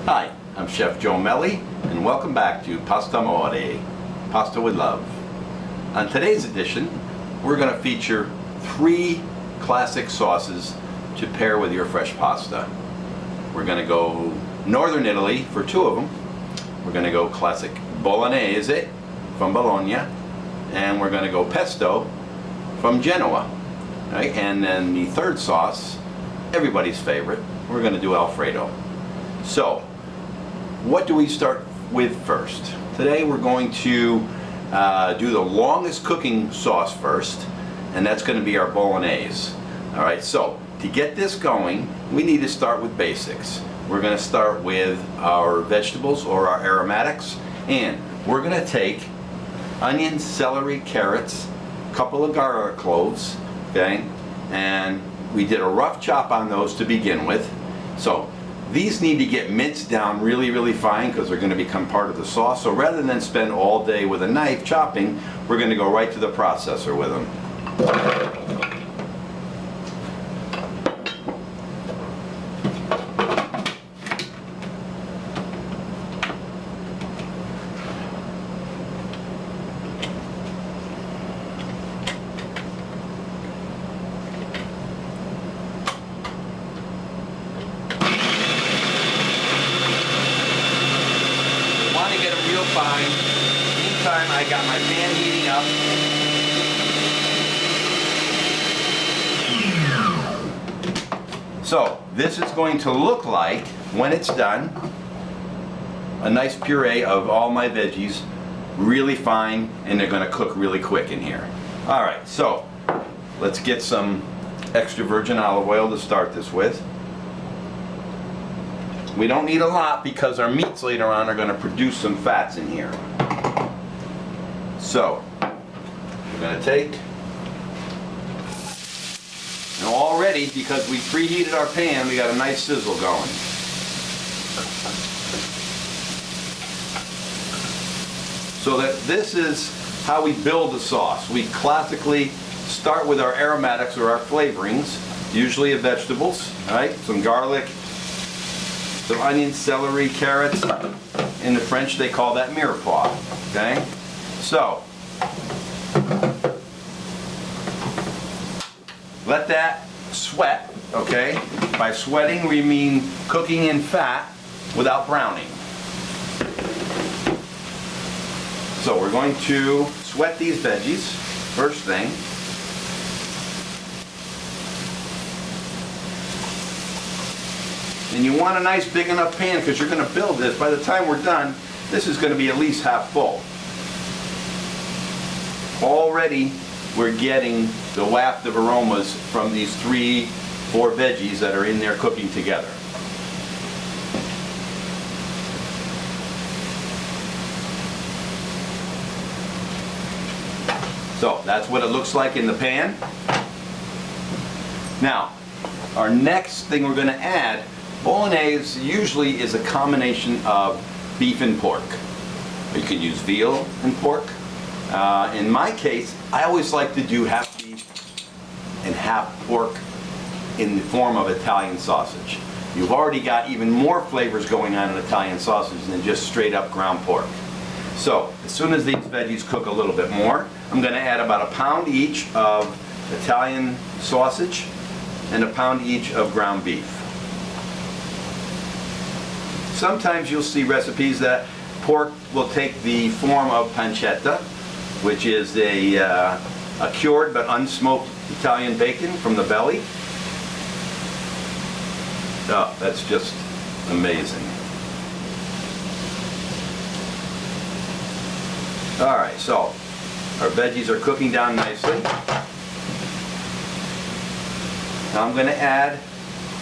Hi, I'm Chef Joe Mele, and welcome back to Pasta Amore, Pasta with Love. On today's edition, we're going to feature 3 classic sauces to pair with your fresh pasta. We're going to go Northern Italy for 2 of them. We're going to go classic Bolognese from Bologna, and we're going to go Pesto from Genoa. Right? And then the 3rd sauce, everybody's favorite, we're going to do Alfredo. So, what do we start with first? Today we're going to do the longest cooking sauce first, and that's going to be our Bolognese. Alright, so to get this going, we need to start with basics. We're going to start with our vegetables or our aromatics, and we're going to take onions, celery, carrots, a couple of garlic cloves, okay, and we did a rough chop on those to begin with. So these need to get minced down really fine because they're going to become part of the sauce. So rather than spend all day with a knife chopping, we're going to go right to the processor with them. Fine. Meantime, I got my pan heating up. So this is going to look like, when it's done, a nice puree of all my veggies, really fine, and they're going to cook really quick in here. Alright, so let's get some extra virgin olive oil to start this with. We don't need a lot because our meats later on are going to produce some fats in here. So, we're going to take, and already, because we preheated our pan, we got a nice sizzle going. So that this is how we build the sauce. We classically start with our aromatics or our flavorings, usually of vegetables, right? Some garlic, some onions, celery, carrots. In the French they call that mirepoix. Okay? So, let that sweat, okay? By sweating we mean cooking in fat without browning. So we're going to sweat these veggies, first thing. And you want a nice big enough pan because you're going to build this. By the time we're done, this is going to be at least half full. Already we're getting the waft of aromas from these 3-4 veggies that are in there cooking together. So that's what it looks like in the pan. Now, our next thing we're going to add, Bolognese usually is a combination of beef and pork. You can use veal and pork. In my case, I always like to do half beef and half pork in the form of Italian sausage. You've already got even more flavors going on in Italian sausage than just straight up ground pork. So, as soon as these veggies cook a little bit more, I'm going to add about 1 pound each of Italian sausage and 1 pound each of ground beef. Sometimes you'll see recipes that pork will take the form of pancetta, which is a cured but unsmoked Italian bacon from the belly. Oh, that's just amazing. Alright, so our veggies are cooking down nicely. Now I'm going to add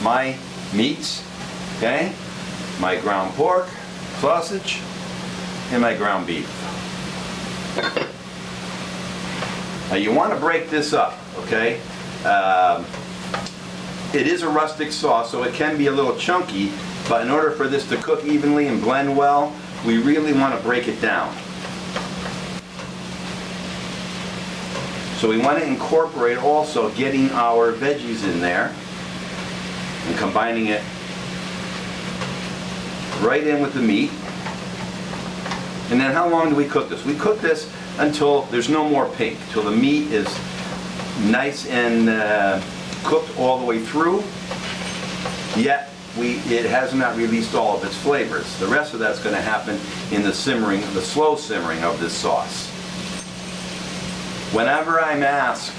my meats, okay? My ground pork, sausage, and my ground beef. Now you want to break this up, okay? It is a rustic sauce, so it can be a little chunky, but in order for this to cook evenly and blend well, we really want to break it down. So we want to incorporate also getting our veggies in there and combining it right in with the meat. And then how long do we cook this? We cook this until there's no more pink, till the meat is nice and cooked all the way through, yet it has not released all of its flavors. The rest of that's going to happen in the simmering, the slow simmering of this sauce. Whenever I'm asked,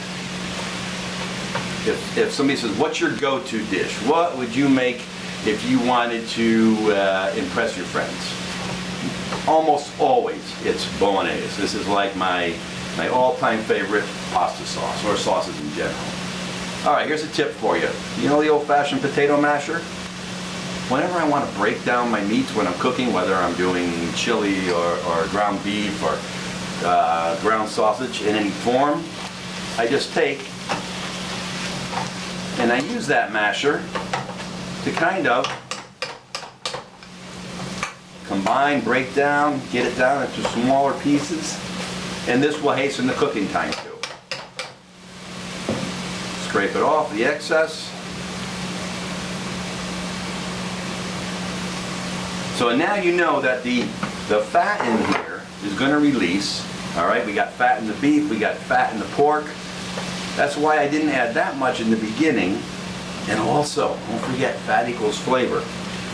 if somebody says, what's your go-to dish? What would you make if you wanted to impress your friends? Almost always it's Bolognese. This is like my all-time favorite pasta sauce, or sauces in general. All right, here's a tip for you. You know the old-fashioned potato masher? Whenever I want to break down my meats when I'm cooking, whether I'm doing chili or ground beef or ground sausage in any form, I just take and I use that masher to kind of combine, break down, get it down into smaller pieces, and this will hasten the cooking time too. Scrape it off, the excess. So now you know that the fat in here is going to release. All right, we got fat in the beef, we got fat in the pork. That's why I didn't add that much in the beginning. And also, don't forget, fat equals flavor.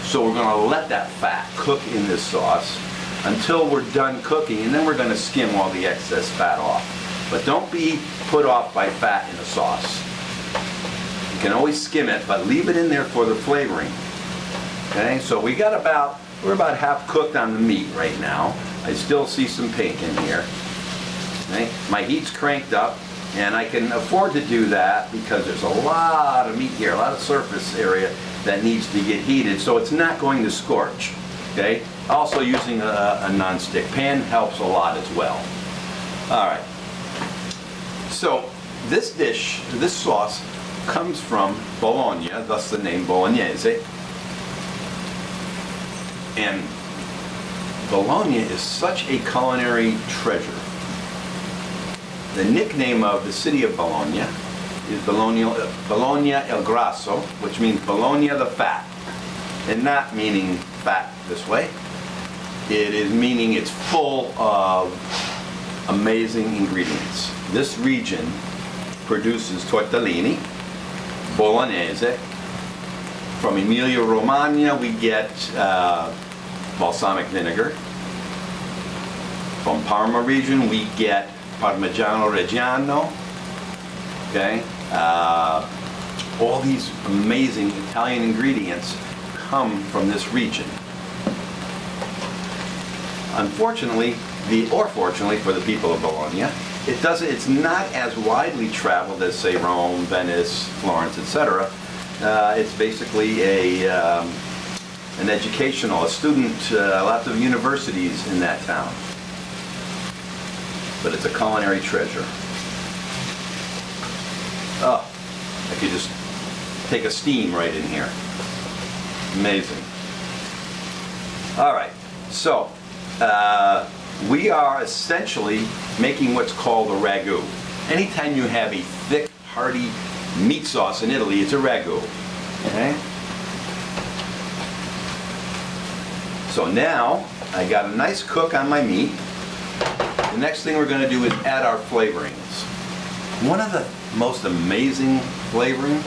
So we're going to let that fat cook in this sauce until we're done cooking, and then we're going to skim all the excess fat off. But don't be put off by fat in a sauce. You can always skim it, but leave it in there for the flavoring. Okay, so we're about half cooked on the meat right now. I still see some pink in here. Okay, my heat's cranked up, and I can afford to do that because there's a lot of meat here, a lot of surface area that needs to get heated, so it's not going to scorch. Okay, also using a non-stick pan helps a lot as well. All right, so this dish, this sauce, comes from Bologna, thus the name Bolognese. And Bologna is such a culinary treasure. The nickname of the city of Bologna is Bologna el Grasso, which means Bologna the fat, and not meaning fat this way. It is meaning it's full of amazing ingredients. This region produces tortellini, Bolognese. From Emilia-Romagna we get balsamic vinegar. From Parma region we get Parmigiano Reggiano. Okay, all these amazing Italian ingredients come from this region. Unfortunately, or fortunately for the people of Bologna, it's not as widely traveled as, say, Rome, Venice, Florence, etc. It's basically an educational, a student, lots of universities in that town. But it's a culinary treasure. Oh, I could just take a steam right in here. Amazing. All right, so we are essentially making what's called a ragu. Anytime you have a thick, hearty meat sauce in Italy, it's a ragu. Okay? So now I got a nice cook on my meat. The next thing we're going to do is add our flavorings. One of the most amazing flavoring,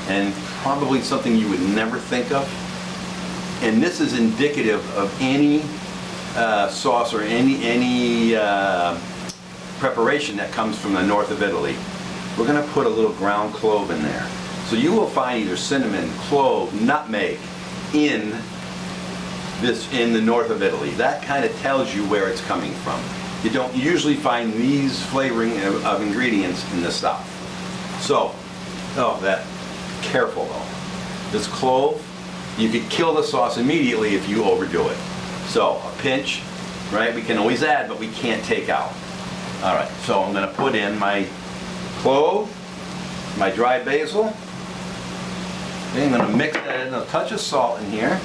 and probably something you would never think of, and this is indicative of any sauce or any preparation that comes from the north of Italy. We're going to put a little ground clove in there. So you will find either cinnamon, clove, nutmeg in the north of Italy. That kind of tells you where it's coming from. You don't usually find these flavoring of ingredients in the south. So, careful though. This clove, you could kill the sauce immediately if you overdo it. So, a pinch, right? We can always add, but we can't take out. All right, so I'm going to put in my clove, my dry basil. Okay, I'm going to mix that in, a touch of salt in here.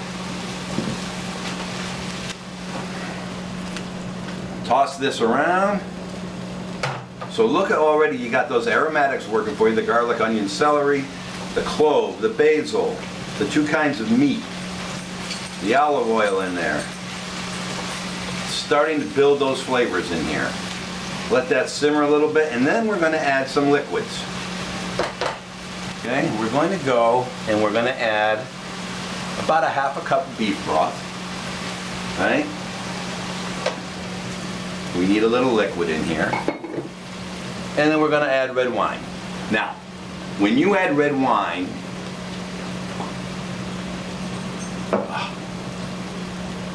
Toss this around. So look at already, you got those aromatics working for you, the garlic, onion, celery, the clove, the basil, the two kinds of meat. the olive oil in there. Starting to build those flavors in here. Let that simmer a little bit, and then we're going to add some liquids. Okay, we're going to go and we're going to add about a half a cup of beef broth. Right? We need a little liquid in here. And then we're going to add red wine. Now, when you add red wine,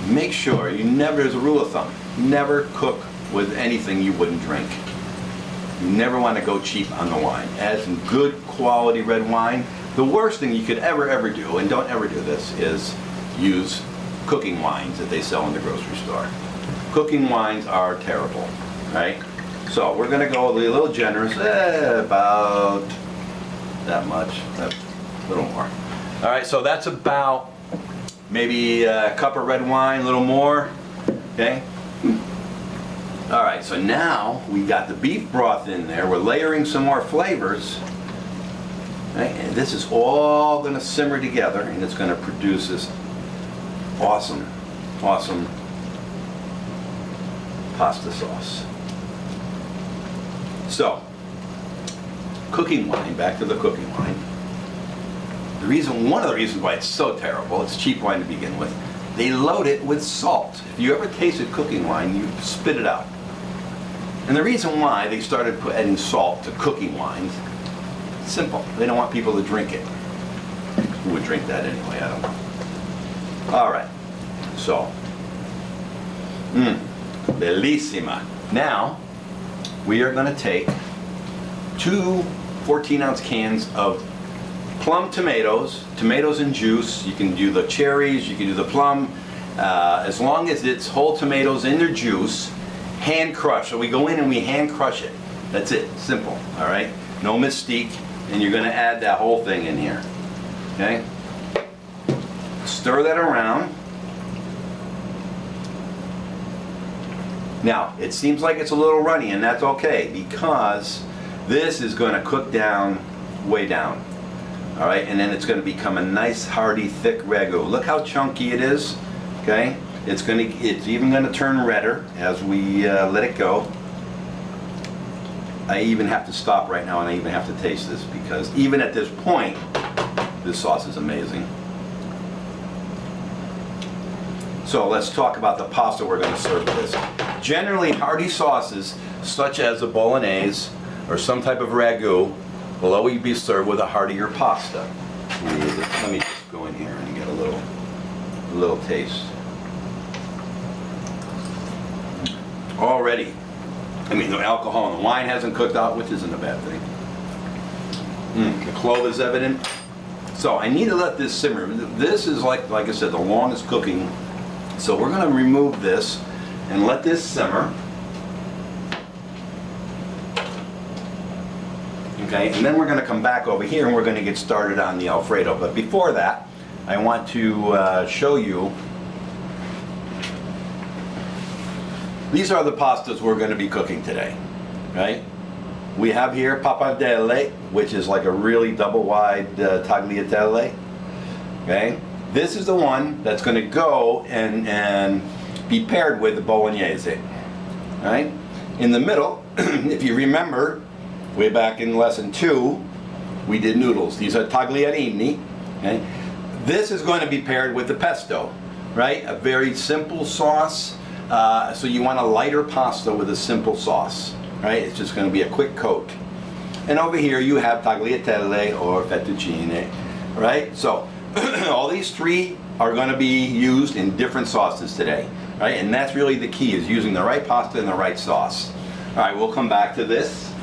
make sure you never, as a rule of thumb, never cook with anything you wouldn't drink. You never want to go cheap on the wine. Add some good quality red wine. The worst thing you could ever do, and don't ever do this, is use cooking wines that they sell in the grocery store. Cooking wines are terrible, right? So we're going to go a little generous, about that much, a little more. All right, so that's about maybe a cup of red wine, a little more, okay? All right, so now we got the beef broth in there. We're layering some more flavors. Right? And this is all going to simmer together, and it's going to produce this awesome pasta sauce. So, cooking wine, back to the cooking wine. One of the reasons why it's so terrible, it's cheap wine to begin with, they load it with salt. If you ever tasted cooking wine, you spit it out. And the reason why they started adding salt to cooking wines, simple. They don't want people to drink it. Who would drink that anyway? I don't know. All right. So, bellissima. Now, we are going to take 2 14-ounce cans of plum tomatoes and juice. You can do the cherries, you can do the plum, as long as it's whole tomatoes in their juice, hand crushed. So we go in and we hand crush it. That's it, simple, all right? No mystique, and you're gonna add that whole thing in here, okay? Stir that around. Now, it seems like it's a little runny, and that's okay, because this is gonna cook down, way down. All right, and then it's going to become a nice, hearty, thick ragu. Look how chunky it is. Okay, it's even going to turn redder as we let it go. I even have to stop right now, and I even have to taste this, because even at this point, this sauce is amazing. So let's talk about the pasta we're going to serve with this. Generally, hearty sauces such as a bolognese or some type of ragu will always be served with a heartier pasta. Let me just go in here and get a little taste. Already, I mean, the alcohol and the wine hasn't cooked out, which isn't a bad thing. The clove is evident. So I need to let this simmer. This is like I said, the longest cooking. So we're going to remove this and let this simmer. Okay, and then we're going to come back over here and we're going to get started on the Alfredo. But before that, I want to show you. These are the pastas we're going to be cooking today, right? We have here pappardelle, which is like a really double wide tagliatelle. Okay, this is the one that's going to go and be paired with the bolognese. Right? In the middle, if you remember, way back in lesson 2, we did noodles. These are tagliarini. Okay? This is going to be paired with the pesto, right? A very simple sauce. So you want a lighter pasta with a simple sauce, right? It's just going to be a quick coat. And over here you have tagliatelle or fettuccine, right? So all these three are going to be used in different sauces today, right? And that's really the key, is using the right pasta and the right sauce. All right, we'll come back to this.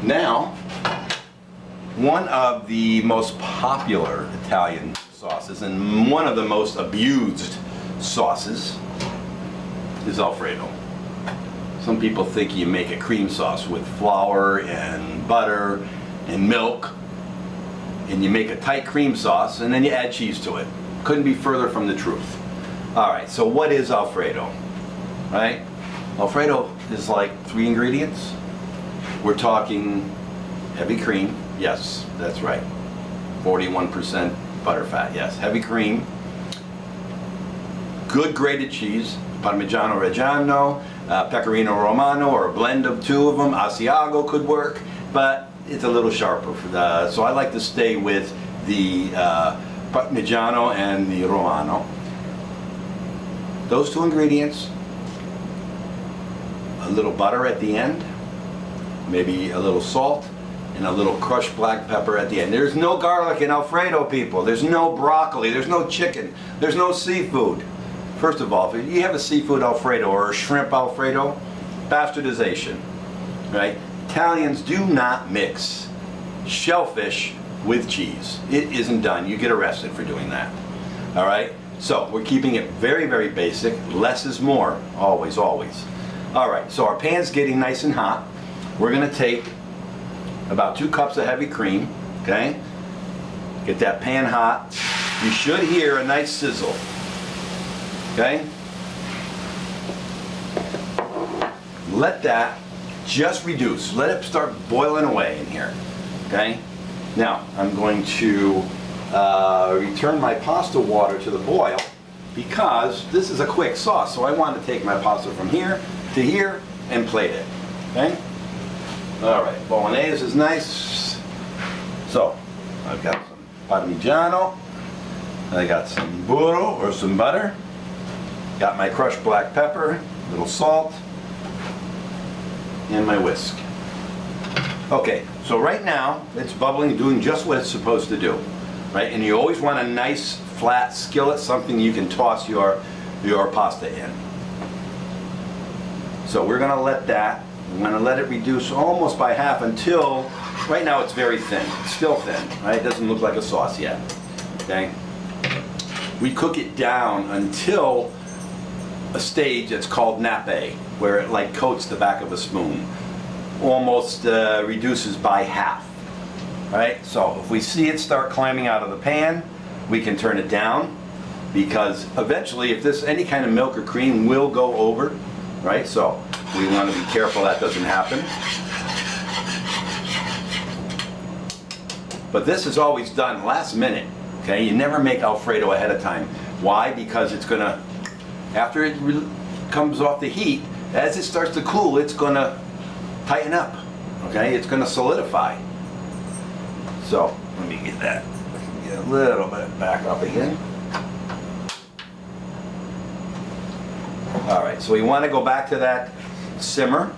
Now, one of the most popular Italian sauces and one of the most abused sauces is Alfredo. Some people think you make a cream sauce with flour and butter and milk, and you make a tight cream sauce and then you add cheese to it. Couldn't be further from the truth. All right, so what is Alfredo? Right? Alfredo is like 3 ingredients. We're talking heavy cream. Yes, that's right. 41% Butterfat, yes. Heavy cream. Good grated cheese, Parmigiano Reggiano, Pecorino Romano, or a blend of two of them. Asiago could work, but it's a little sharper. So I like to stay with the Parmigiano and the Romano. Those two ingredients, a little butter at the end, maybe a little salt, and a little crushed black pepper at the end. There's no garlic in Alfredo, people. There's no broccoli, there's no chicken, there's no seafood. First of all, if you have a seafood Alfredo or a shrimp Alfredo, bastardization, right? Italians do not mix shellfish with cheese. It isn't done. You get arrested for doing that. All right? So we're keeping it very, very basic. Less is more. Always, always. All right, so our pan's getting nice and hot. We're going to take about 2 cups of heavy cream, okay? Get that pan hot. You should hear a nice sizzle, okay? Let that just reduce. Let it start boiling away in here, okay? Now, I'm going to return my pasta water to the boil because this is a quick sauce, so I want to take my pasta from here to here and plate it, okay? All right, Bolognese is nice. So, I've got some Parmigiano, I got some burro or some butter, got my crushed black pepper, a little salt, and my whisk. Okay, so right now it's bubbling, doing just what it's supposed to do, right? And you always want a nice flat skillet, something you can toss your pasta in. So we're gonna let that, we're gonna let it reduce almost by half until, right now it's very thin, it's still thin, right? It doesn't look like a sauce yet, okay? We cook it down until a stage that's called nappe, where it like coats the back of a spoon. Almost reduces by half, right? So if we see it start climbing out of the pan, we can turn it down, because eventually if this any kind of milk or cream will go over, right? So we want to be careful that doesn't happen. But this is always done last minute, okay? You never make Alfredo ahead of time. Why? Because it's gonna, after it comes off the heat, as it starts to cool, it's gonna tighten up, okay? It's gonna solidify. So, let me get that, get a little bit back up again. All right, so we wanna go back to that simmer,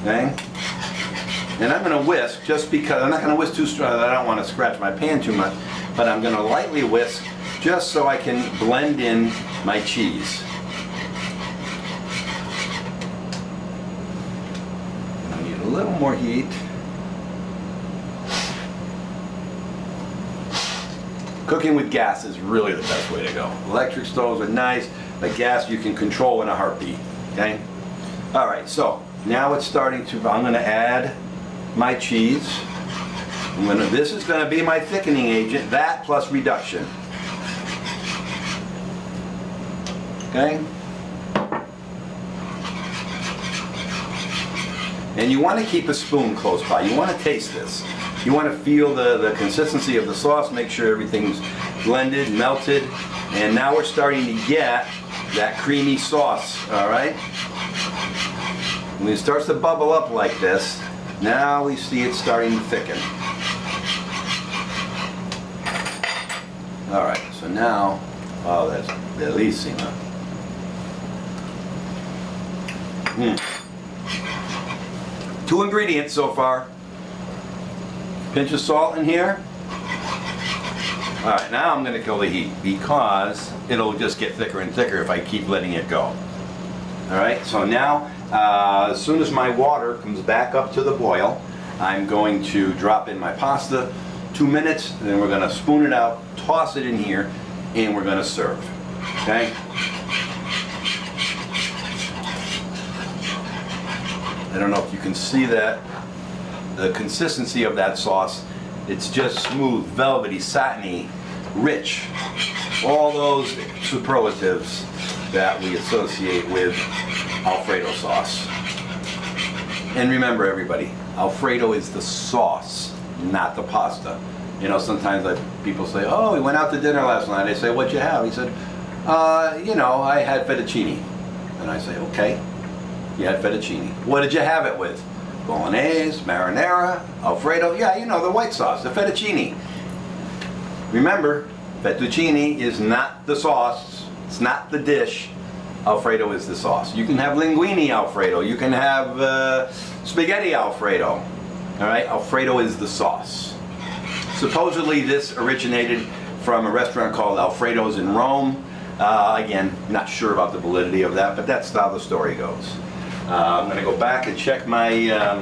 okay? And I'm gonna whisk, just because, I'm not gonna whisk too strong, I don't wanna scratch my pan too much, but I'm gonna lightly whisk just so I can blend in my cheese. A little more heat. Cooking with gas is really the best way to go. Electric stoves are nice, but gas you can control in a heartbeat, okay? All right, so now it's starting to, I'm gonna add my cheese. This is gonna be my thickening agent, that plus reduction. Okay? And you want to keep a spoon close by. You want to taste this. You want to feel the consistency of the sauce, make sure everything's blended, melted, and now we're starting to get that creamy sauce, all right? When it starts to bubble up like this, now we see it starting to thicken. All right, so now, oh, that's bellissima. Mm. 2 ingredients so far. Pinch of salt in here. All right, now I'm going to kill the heat because it'll just get thicker and thicker if I keep letting it go. All right, so now as soon as my water comes back up to the boil, I'm going to drop in my pasta, 2 minutes, and then we're going to spoon it out, toss it in here, and we're going to serve. Okay? I don't know if you can see that, the consistency of that sauce. It's just smooth, velvety, satiny, rich. All those superlatives that we associate with Alfredo sauce. And remember everybody, Alfredo is the sauce, not the pasta. You know, sometimes people say, oh, we went out to dinner last night. I say, what'd you have? He said, you know, I had fettuccine. And I say, okay, you had fettuccine. What did you have it with? Bolognese, marinara, Alfredo. Yeah, you know, the white sauce, the fettuccine. Remember, fettuccine is not the sauce. It's not the dish. Alfredo is the sauce. You can have linguine Alfredo. You can have spaghetti Alfredo. All right, Alfredo is the sauce. Supposedly this originated from a restaurant called Alfredo's in Rome. Again, not sure about the validity of that, but that's how the story goes. I'm going to go back and check my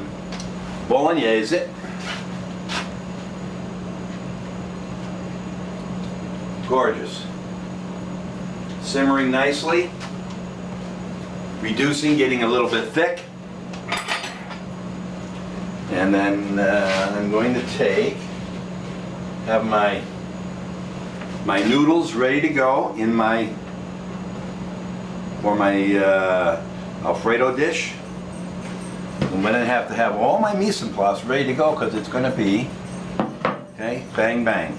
Bolognese. Gorgeous. Simmering nicely. Reducing, getting a little bit thick. And then I'm going to have my noodles ready to go in my Alfredo dish. I'm going to have all my mise en place ready to go because it's going to be, okay, bang bang.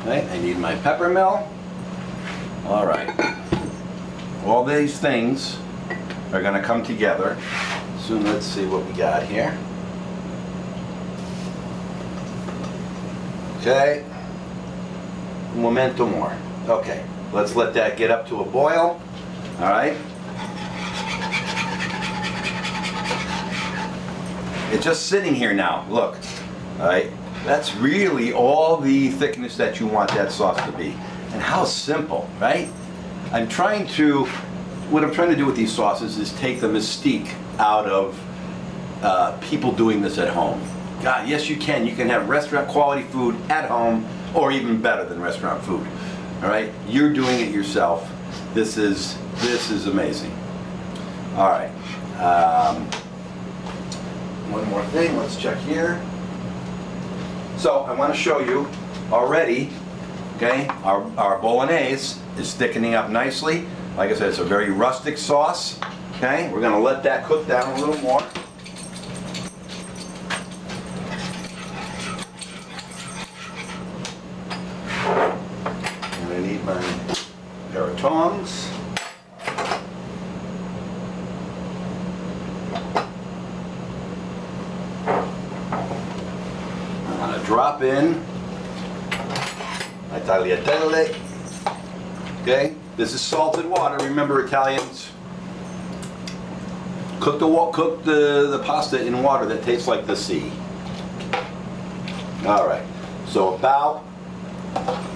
Okay, I need my pepper mill. All right. All these things are going to come together. So let's see what we got here. Okay. Un momento more. Okay. Let's let that get up to a boil. All right. It's just sitting here now. Look. All right. That's really all the thickness that you want that sauce to be. And how simple, right? what I'm trying to do with these sauces is take the mystique out of people doing this at home. God, yes you can. You can have restaurant quality food at home, or even better than restaurant food. All right, you're doing it yourself. This is amazing. All right. One more thing. Let's check here. So I want to show you already. Okay, our bolognese is thickening up nicely. Like I said, it's a very rustic sauce. Okay, we're going to let that cook down a little more. I need my pair of tongs. I'm going to drop in my tagliatelle. Okay, this is salted water. Remember, Italians cook the pasta in water that tastes like the sea. All right, so about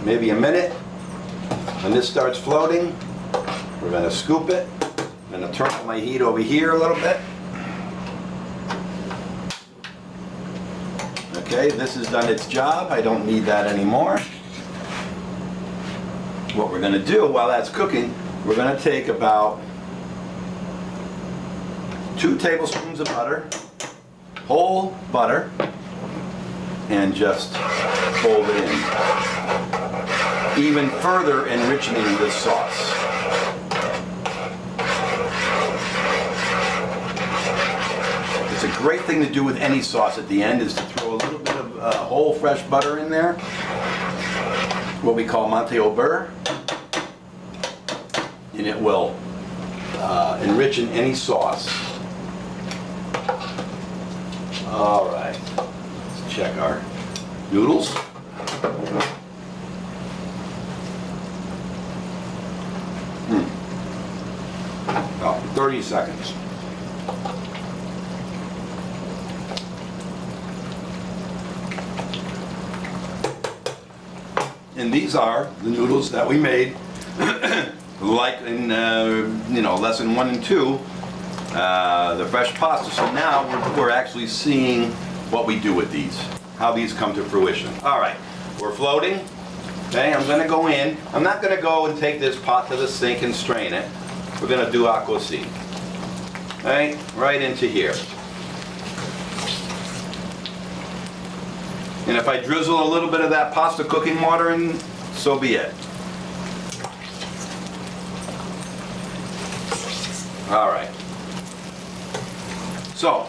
maybe a minute. When this starts floating, we're going to scoop it. I'm going to turn up my heat over here a little bit. Okay, this has done its job. I don't need that anymore. What we're going to do while that's cooking, we're going to take about 2 tablespoons of butter, whole butter, and just fold it in, even further enriching this sauce. It's a great thing to do with any sauce at the end, is to throw a little bit of whole fresh butter in there, what we call Monte au beurre, and it will enrich in any sauce. All right, let's check our noodles. Oh, 30 seconds. And these are the noodles that we made, like in lesson 1 and 2, the fresh pasta. So now we're actually seeing what we do with these, how these come to fruition. All right, we're floating. Okay, I'm going to go in. I'm not going to go and take this pot to the sink and strain it. We're going to do a così. Okay, right into here. And if I drizzle a little bit of that pasta cooking water in, so be it. All right. So,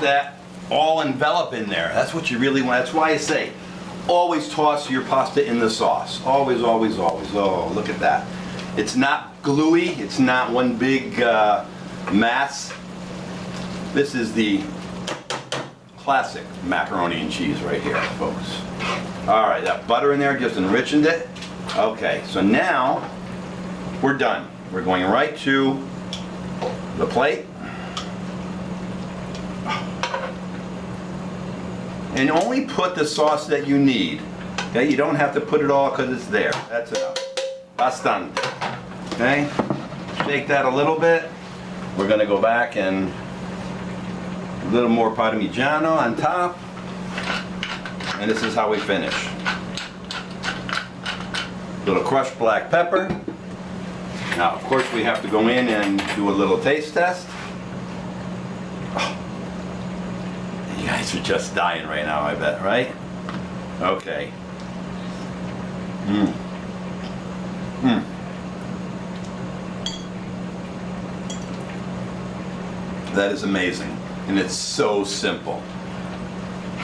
that all envelop in there. That's what you really want. That's why I say, always toss your pasta in the sauce. Always, always, always. Oh, look at that. It's not gluey. It's not one big mass. This is the classic macaroni and cheese right here, folks. All right, that butter in there just enriched it. Okay, so now we're done. We're going right to the plate. And only put the sauce that you need. Okay, you don't have to put it all because it's there. That's enough. Bastante. Okay, shake that a little bit. We're gonna go back and a little more Parmigiano on top. And this is how we finish. Little crushed black pepper. Now, of course, we have to go in and do a little taste test. Oh, you guys are just dying right now, I bet, right? Okay. That is amazing, and it's so simple.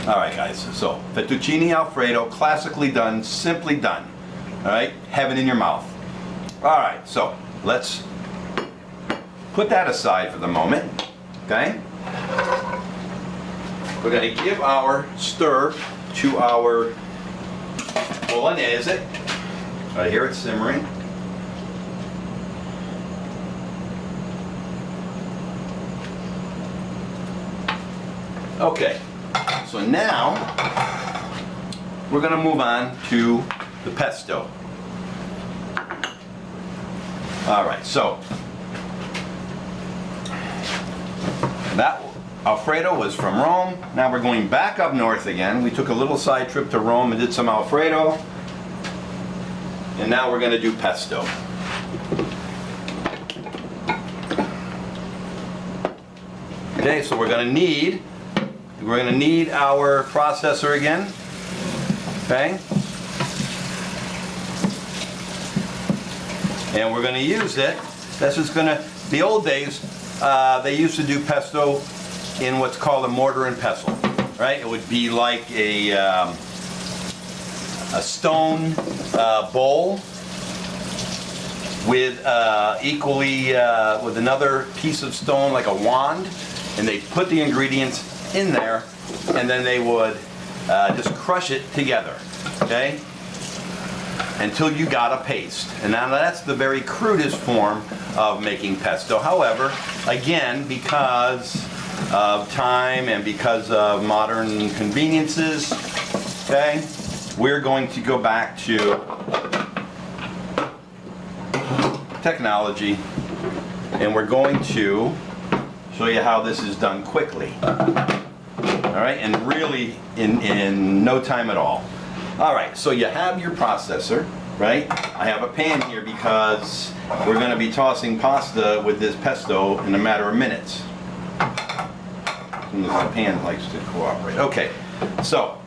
All right, guys, so fettuccine Alfredo, classically done, simply done. All right, heaven in your mouth. All right, so let's put that aside for the moment, okay? We're gonna give our stir to our Bolognese. Right here it's simmering. Okay, so now we're gonna move on to the pesto. All right, so that Alfredo was from Rome. Now we're going back up north again. We took a little side trip to Rome and did some Alfredo. And now we're gonna do pesto. Okay, so we're gonna need our processor again. Okay? And we're gonna use it. This is gonna, the old days, they used to do pesto in what's called a mortar and pestle, right? It would be like a stone bowl with equally with another piece of stone like a wand, and they put the ingredients in there, and then they would just crush it together, okay? Until you got a paste. And now that's the very crudest form of making pesto. However, again, because of time and because of modern conveniences, okay, we're going to go back to technology, and we're going to show you how this is done quickly. All right, and really in no time at all. All right, so you have your processor, right? I have a pan here because we're going to be tossing pasta with this pesto in a matter of minutes. The pan likes to cooperate. Okay, so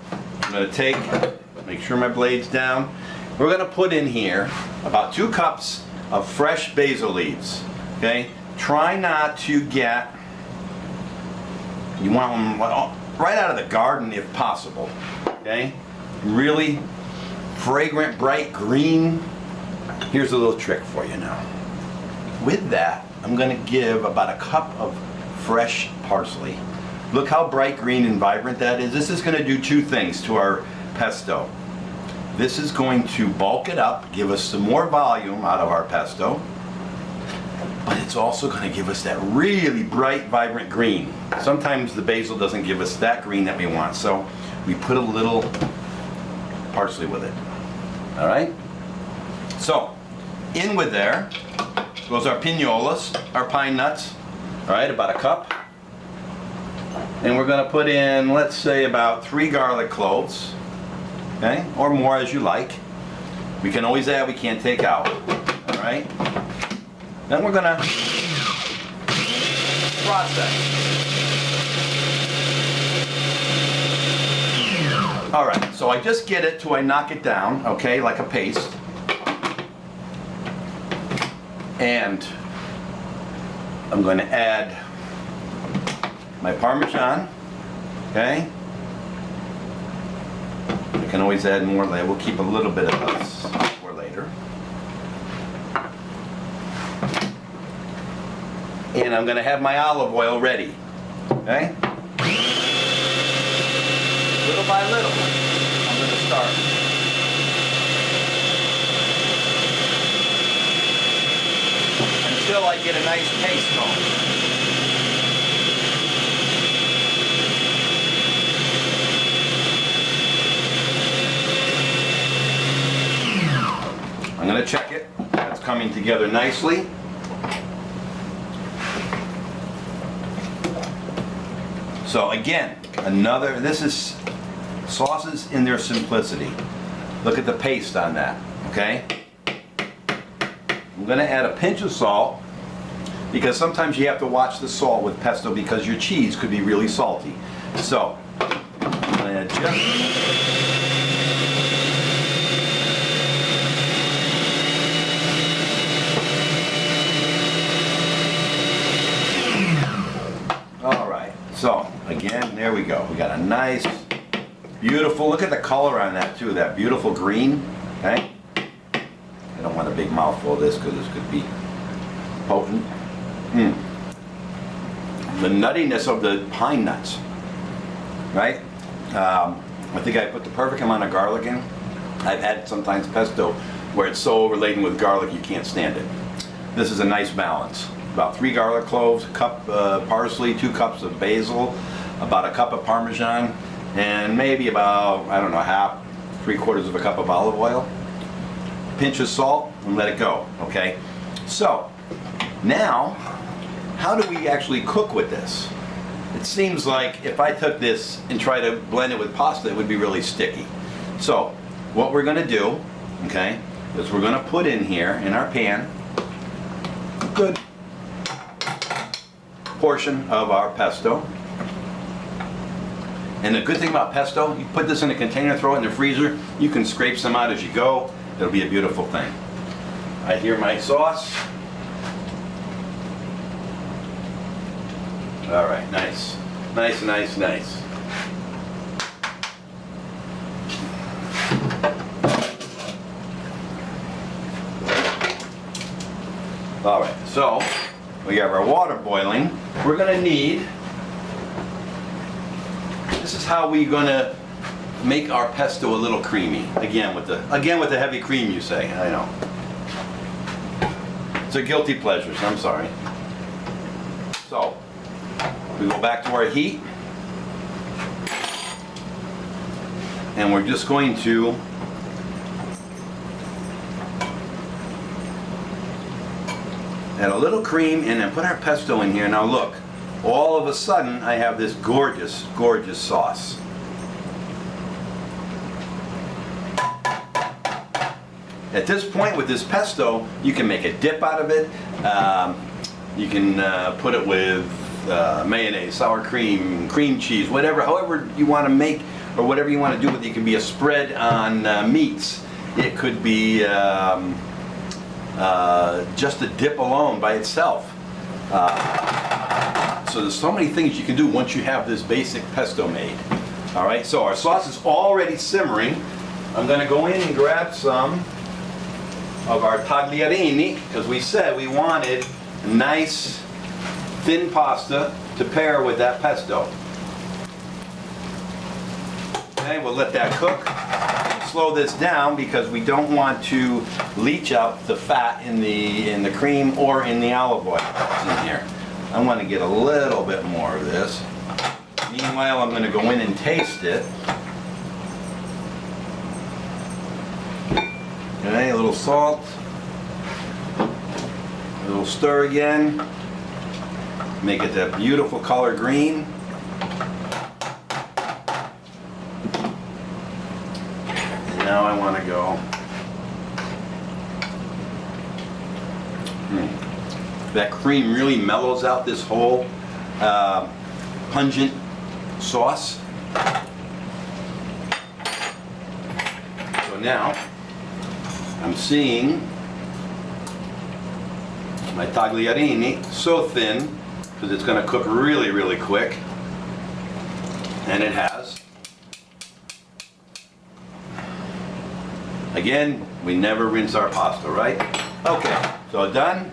I'm going to make sure my blade's down. We're going to put in here about 2 cups of fresh basil leaves. Okay, try not to get, you want them right out of the garden if possible. Okay, really fragrant, bright green. Here's a little trick for you now. With that, I'm going to give about a cup of fresh parsley. Look how bright green and vibrant that is. This is going to do 2 things to our pesto. This is going to bulk it up, give us some more volume out of our pesto, but it's also going to give us that really bright, vibrant green. Sometimes the basil doesn't give us that green that we want, so we put a little parsley with it. All right? So, in with there goes our pinolas, our pine nuts, all right, about a cup. And we're going to put in, let's say, about 3 garlic cloves, okay, or more as you like. We can always add, we can't take out, all right? Then we're going to process. All right, so I just get it till I knock it down, okay, like a paste. And I'm going to add my Parmesan, Okay? You can always add more later. We'll keep a little bit of this for later. And I'm going to have my olive oil ready. Okay? Little by little, I'm going to start. Until I get a nice taste going. I'm going to check it. That's coming together nicely. So again, this is sauces in their simplicity. Look at the paste on that, okay? I'm gonna add a pinch of salt because sometimes you have to watch the salt with pesto because your cheese could be really salty. So, I'm gonna add So, again, there we go. We got a nice, beautiful, look at the color on that too, that beautiful green, okay? I don't want a big mouthful of this because this could be potent. The nuttiness of the pine nuts, right? I think I put the perfect amount of garlic in. I've had sometimes pesto where it's so overladen with garlic you can't stand it. This is a nice balance. About 3 garlic cloves, a cup parsley, 2 cups of basil, about a cup of Parmesan, and maybe about, I don't know, half, 3/4 of a cup of olive oil. Pinch of salt and let it go, okay? So, now, how do we actually cook with this? It seems like if I took this and tried to blend it with pasta, it would be really sticky. So, what we're gonna do, okay, is we're gonna put in here, in our pan, a good portion of our pesto. And the good thing about pesto, you put this in a container, throw it in the freezer, you can scrape some out as you go. It'll be a beautiful thing. I hear my sauce. All right, nice. Nice, nice, nice. All right, so we have our water boiling. We're gonna need, this is how we're gonna make our pesto a little creamy. Again with the heavy cream, you say, I know. It's a guilty pleasure, so I'm sorry. So, we go back to our heat. And we're just going to add a little cream and then put our pesto in here. Now look, all of a sudden I have this gorgeous, gorgeous sauce. At this point with this pesto, you can make a dip out of it. You can put it with mayonnaise, sour cream, cream cheese, whatever, however you want to make or whatever you want to do with it. It can be a spread on meats. It could be just a dip alone by itself. So there's so many things you can do once you have this basic pesto made. All right, so our sauce is already simmering. I'm going to go in and grab some of our tagliarini because we said we wanted nice thin pasta to pair with that pesto. Okay, we'll let that cook. Slow this down because we don't want to leach out the fat in the cream or in the olive oil that's in here. I want to get a little bit more of this. Meanwhile, I'm going to go in and taste it. Okay, a little salt, a little stir again. Make it that beautiful color green. Now I want to go. That cream really mellows out this whole pungent sauce. So now I'm seeing my tagliarini so thin because it's going to cook really, really quick. And it has. Again, we never rinse our pasta, right? Okay, so done.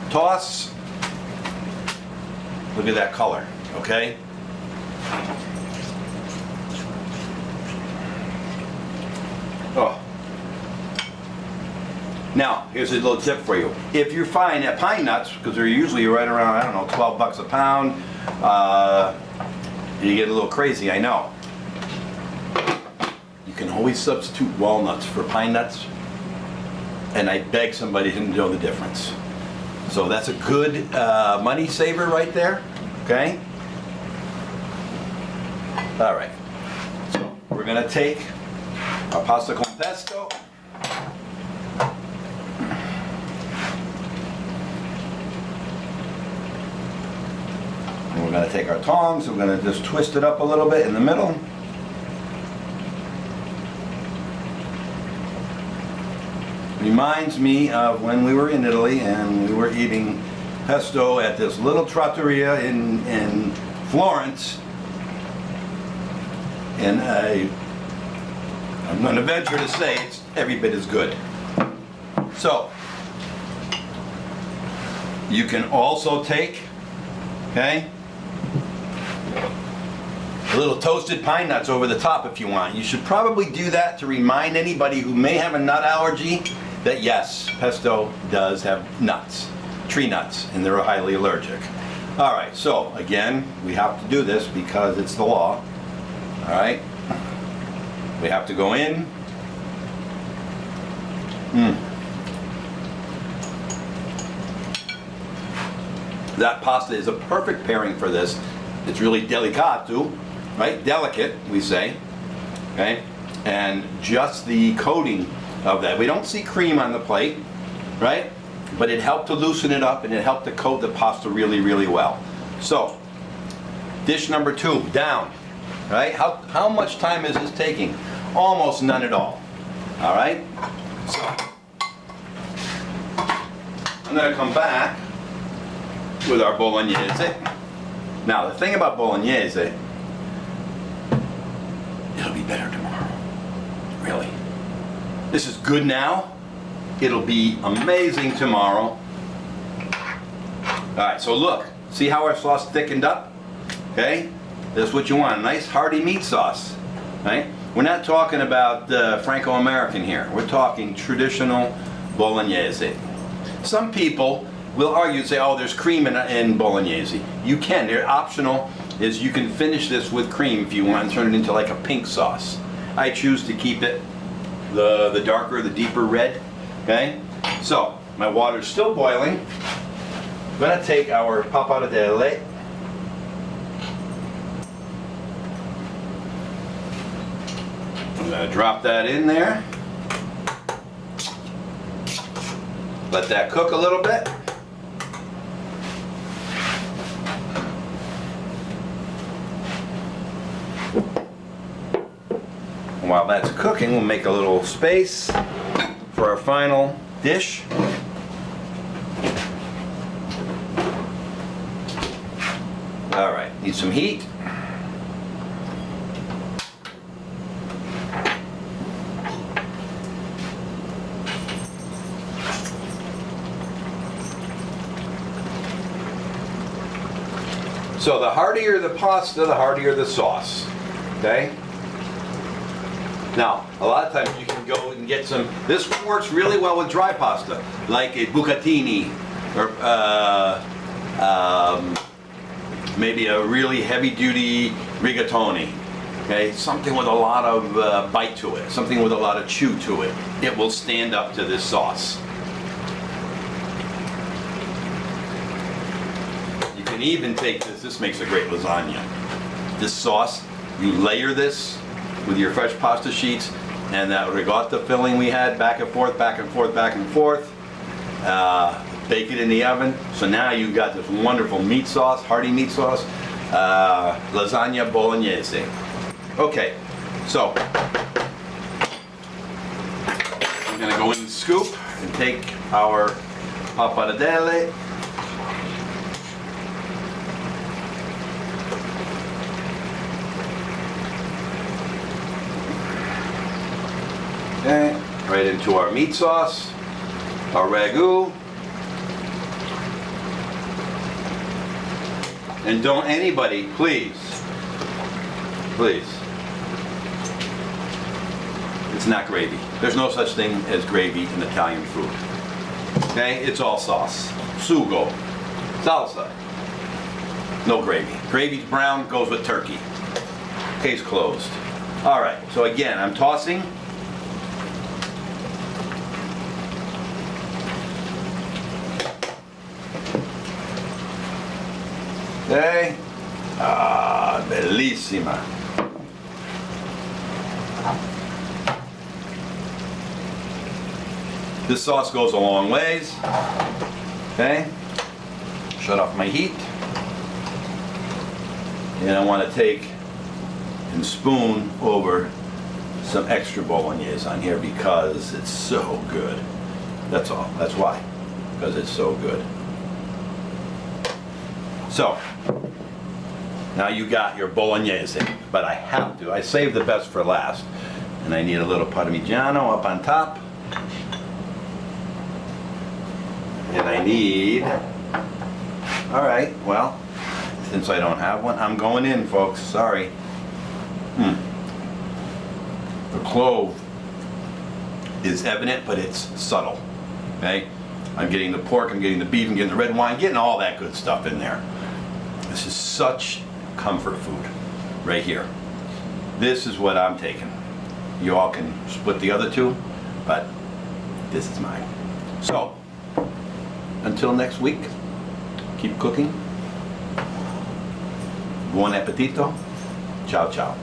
Toss. Look at that color, okay? Oh. Now, here's a little tip for you. If you find that pine nuts, because they're usually right around, I don't know, 12 bucks a pound, you get a little crazy, I know. You can always substitute walnuts for pine nuts, and I beg somebody to know the difference. So that's a good money saver right there, okay? All right, so we're gonna take our pasta con pesto. And we're gonna take our tongs, we're gonna just twist it up a little bit in the middle. Reminds me of when we were in Italy and we were eating pesto at this little trattoria in Florence. And I'm going to venture to say it's every bit as good. So, you can also take, okay, a little toasted pine nuts over the top if you want. You should probably do that to remind anybody who may have a nut allergy that yes, pesto does have nuts, tree nuts, and they're highly allergic. All right, so again, we have to do this because it's the law. All right, we have to go in. That pasta is a perfect pairing for this. It's really delicato, right? Delicate, we say, okay? And just the coating of that. We don't see cream on the plate, right? But it helped to loosen it up and it helped to coat the pasta really, really well. So, dish number 2, down, right? How much time is this taking? Almost none at all, all right? So, I'm gonna come back with our Bolognese. Now, the thing about Bolognese, it'll be better tomorrow, really. This is good now. It'll be amazing tomorrow. All right, so look, see how our sauce thickened up? Okay, this is what you want, a nice hearty meat sauce, right? We're not talking about Franco-American here. We're talking traditional Bolognese. Some people will argue and say, oh, there's cream in Bolognese. You can, they're optional, is you can finish this with cream if you want and turn it into like a pink sauce. I choose to keep it the darker, the deeper red, okay? So, my water's still boiling. I'm gonna take our pappardelle. I'm gonna drop that in there. Let that cook a little bit. While that's cooking, we'll make a little space for our final dish. All right, need some heat. So the heartier the pasta, the heartier the sauce, okay? Now, a lot of times you can go and get some, this works really well with dry pasta, like a bucatini, or maybe a really heavy-duty rigatoni, okay? Something with a lot of bite to it, something with a lot of chew to it. It will stand up to this sauce. You can even take this makes a great lasagna. This sauce, you layer this with your fresh pasta sheets and that ricotta filling we had, back and forth, back and forth, back and forth. Bake it in the oven. So now you've got this wonderful meat sauce, hearty meat sauce, lasagna bolognese. Okay, so I'm gonna go in and scoop and take our pappardelle. into our meat sauce, our ragu. And don't anybody, please, it's not gravy. There's no such thing as gravy in Italian food. Okay, it's all sauce. Sugo, salsa, no gravy. Gravy's brown, goes with turkey. Case closed. All right, so again, I'm tossing. Okay. Ah, bellissima. This sauce goes a long ways. Okay. Shut off my heat. And I want to take and spoon over some extra bolognese on here because it's so good. That's all. That's why. Because it's so good. So, now you got your bolognese, but I have to. I saved the best for last. And I need a little parmigiano up on top. And I need, all right, well, since I don't have one, I'm going in, folks, sorry. The clove is evident, but it's subtle, okay? I'm getting the pork, I'm getting the beef, I'm getting the red wine, getting all that good stuff in there. This is such comfort food right here. This is what I'm taking. You all can split the other two, but this is mine. So, until next week, keep cooking. Buon appetito. Ciao, ciao.